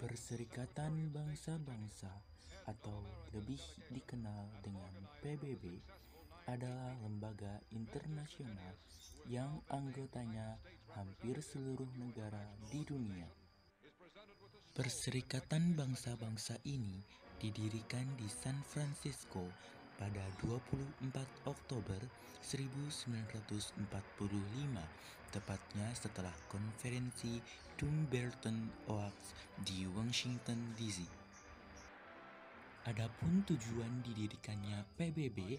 Perserikatan Bangsa-Bangsa atau lebih dikenal dengan PBB adalah lembaga internasional yang anggotanya hampir seluruh negara di dunia. Perserikatan Bangsa-Bangsa ini didirikan di San Francisco pada 24 Oktober 1945, tepatnya setelah konferensi Dumbarton Oaks di Washington DC. Adapun tujuan didirikannya PBB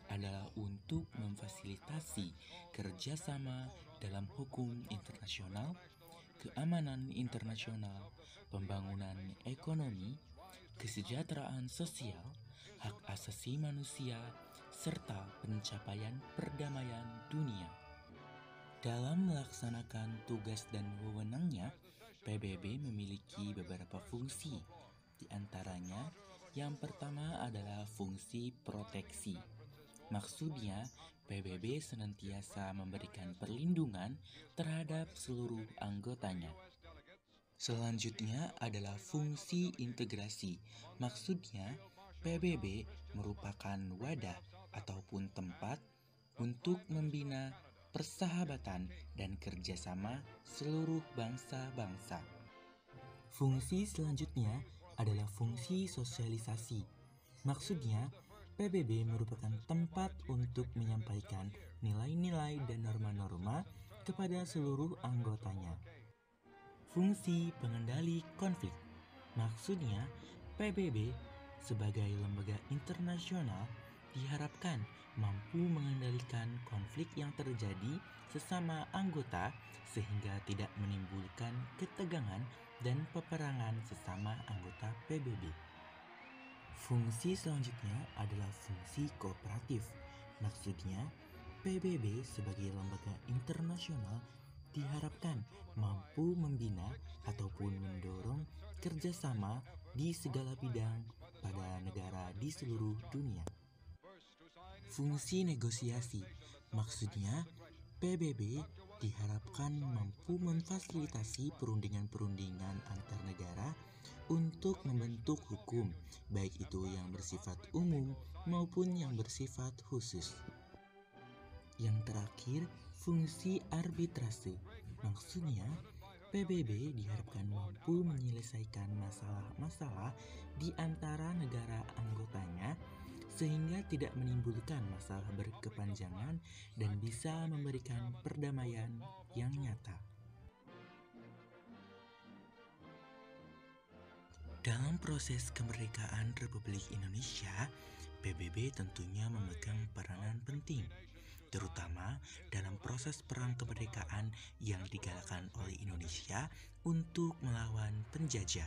adalah untuk memfasilitasi kerjasama dalam hukum internasional, keamanan internasional, pembangunan ekonomi, kesejahteraan sosial, hak asasi manusia, serta pencapaian perdamaian dunia. Dalam melaksanakan tugas dan wewenangnya, PBB memiliki beberapa fungsi. Di antaranya, yang pertama adalah fungsi proteksi. Maksudnya, PBB senantiasa memberikan perlindungan terhadap seluruh anggotanya. Selanjutnya adalah fungsi integrasi. Maksudnya, PBB merupakan wadah ataupun tempat untuk membina persahabatan dan kerjasama seluruh bangsa-bangsa. Fungsi selanjutnya adalah fungsi sosialisasi. Maksudnya, PBB merupakan tempat untuk menyampaikan nilai-nilai dan norma-norma kepada seluruh anggotanya. Fungsi pengendali konflik. Maksudnya, PBB sebagai lembaga internasional diharapkan mampu mengendalikan konflik yang terjadi sesama anggota sehingga tidak menimbulkan ketegangan dan peperangan sesama anggota PBB. Fungsi selanjutnya adalah fungsi kooperatif. Maksudnya, PBB sebagai lembaga internasional diharapkan mampu membina ataupun mendorong kerjasama di segala bidang pada negara di seluruh dunia. Fungsi negosiasi, maksudnya PBB diharapkan mampu memfasilitasi perundingan-perundingan antar negara untuk membentuk hukum, baik itu yang bersifat umum maupun yang bersifat khusus. Yang terakhir, fungsi arbitrase. Maksudnya, PBB diharapkan mampu menyelesaikan masalah-masalah di antara negara anggotanya sehingga tidak menimbulkan masalah berkepanjangan dan bisa memberikan perdamaian yang nyata. Dalam proses kemerdekaan Republik Indonesia, PBB tentunya memegang peranan penting, terutama dalam proses perang kemerdekaan yang digalakkan oleh Indonesia untuk melawan penjajah.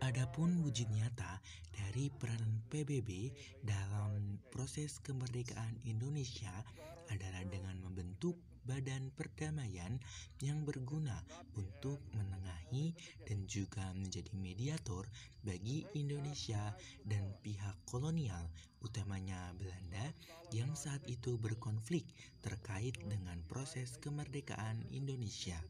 Adapun wujud nyata dari peran PBB dalam proses kemerdekaan Indonesia adalah dengan membentuk badan perdamaian yang berguna untuk menengahi dan juga menjadi mediator bagi Indonesia dan pihak kolonial, utamanya Belanda yang saat itu berkonflik terkait dengan proses kemerdekaan Indonesia.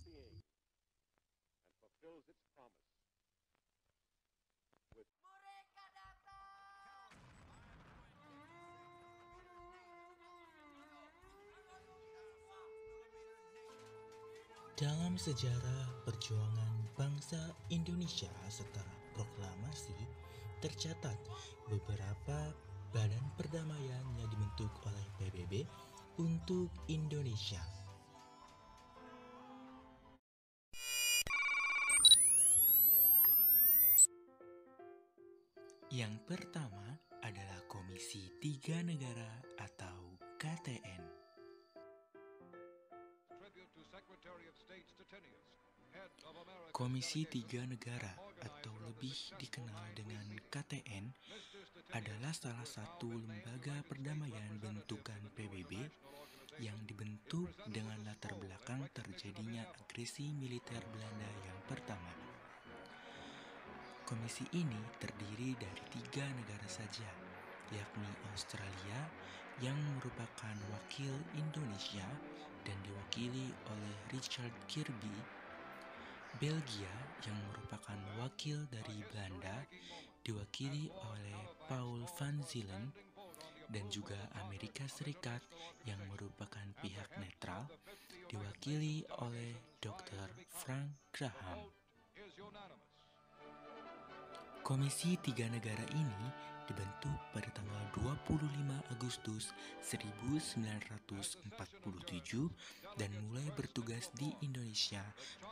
Dalam sejarah perjuangan bangsa Indonesia setelah proklamasi, tercatat beberapa badan perdamaian yang dibentuk oleh PBB untuk Indonesia. Yang pertama adalah Komisi Tiga Negara atau KTN. Komisi Tiga Negara atau lebih dikenal dengan KTN adalah salah satu lembaga perdamaian bentukan PBB yang dibentuk dengan latar belakang terjadinya agresi militer Belanda yang pertama. Komisi ini terdiri dari 3 negara saja, yakni Australia yang merupakan wakil Indonesia, dan diwakili oleh Richard Kirby. Belgia yang merupakan wakil dari Belanda diwakili oleh Paul van Zielen, dan juga Amerika Serikat yang merupakan pihak netral diwakili oleh Dr. Frank Graham. Komisi Tiga Negara ini dibentuk pada tanggal 25 Agustus 1947 dan mulai bertugas di Indonesia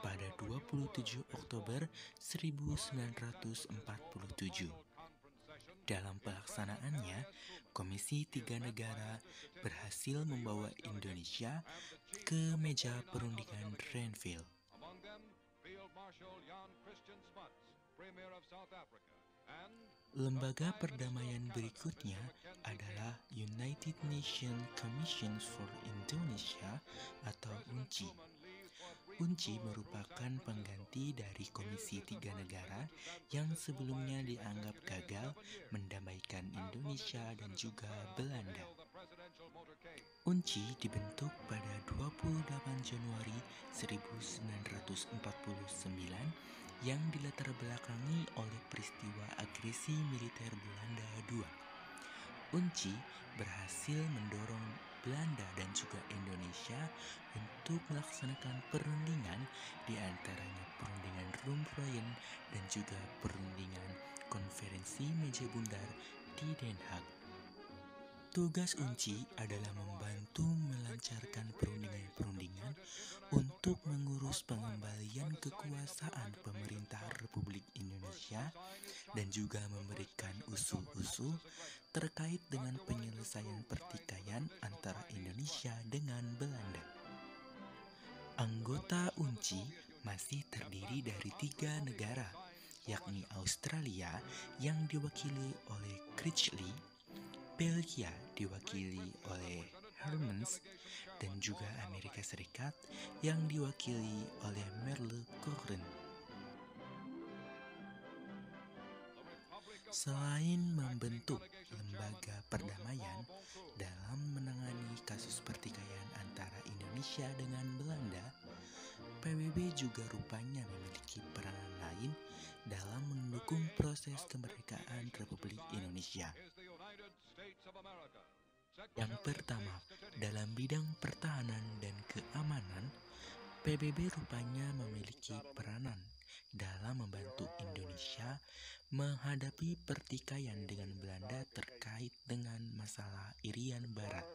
pada 27 Oktober 1947. Dalam pelaksanaannya, Komisi Tiga Negara berhasil membawa Indonesia ke meja perundingan Renville. Lembaga perdamaian berikutnya adalah United Nations Commission for Indonesia atau UNCI. UNCI merupakan pengganti dari Komisi Tiga Negara yang sebelumnya dianggap gagal mendamaikan Indonesia dan juga Belanda. UNCI dibentuk pada 28 Januari 1949 yang dilatar belakangi oleh peristiwa agresi militer Belanda II. UNCI berhasil mendorong Belanda dan juga Indonesia untuk melaksanakan perundingan, di antaranya perundingan Rumproyen dan juga perundingan Konferensi Meja Bundar di Den Haag. Tugas UNCI adalah membantu melancarkan perundingan-perundingan untuk mengurus pengembalian kekuasaan pemerintah Republik Indonesia dan juga memberikan usul-usul terkait dengan penyelesaian pertikaian antara Indonesia dengan Belanda. Anggota UNCI masih terdiri dari 3 negara, yakni Australia yang diwakili oleh Critchley, Belgia diwakili oleh Hermans, dan juga Amerika Serikat yang diwakili oleh Merle Cochran. Selain membentuk lembaga perdamaian dalam menangani kasus pertikaian antara Indonesia dengan Belanda, PBB juga rupanya memiliki peranan lain dalam mendukung proses kemerdekaan Republik Indonesia. Yang pertama, dalam bidang pertahanan dan keamanan, PBB rupanya memiliki peranan dalam membantu Indonesia menghadapi pertikaian dengan Belanda terkait dengan masalah Irian Barat,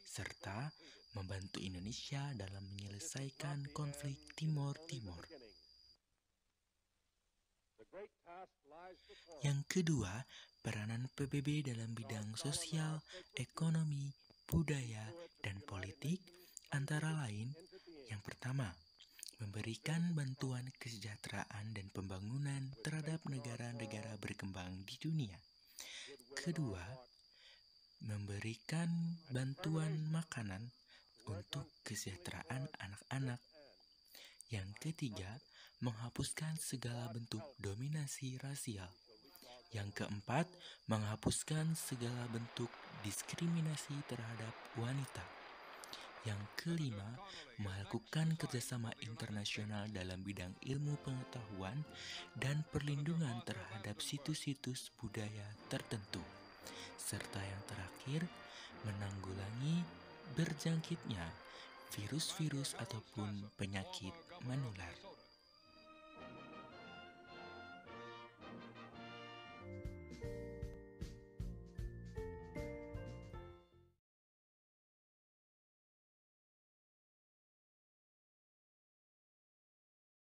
serta membantu Indonesia dalam menyelesaikan konflik Timor Timur. Yang kedua, peranan PBB dalam bidang sosial, ekonomi, budaya, dan politik antara lain: yang pertama, memberikan bantuan kesejahteraan dan pembangunan terhadap negara-negara berkembang di dunia. Kedua, memberikan bantuan makanan untuk kesejahteraan anak-anak. Yang ketiga, menghapuskan segala bentuk dominasi rasial. Yang keempat, menghapuskan segala bentuk diskriminasi terhadap wanita. Yang kelima, melakukan kerjasama internasional dalam bidang ilmu pengetahuan dan perlindungan terhadap situs-situs budaya tertentu. Serta yang terakhir, menanggulangi berjangkitnya virus-virus ataupun penyakit menular.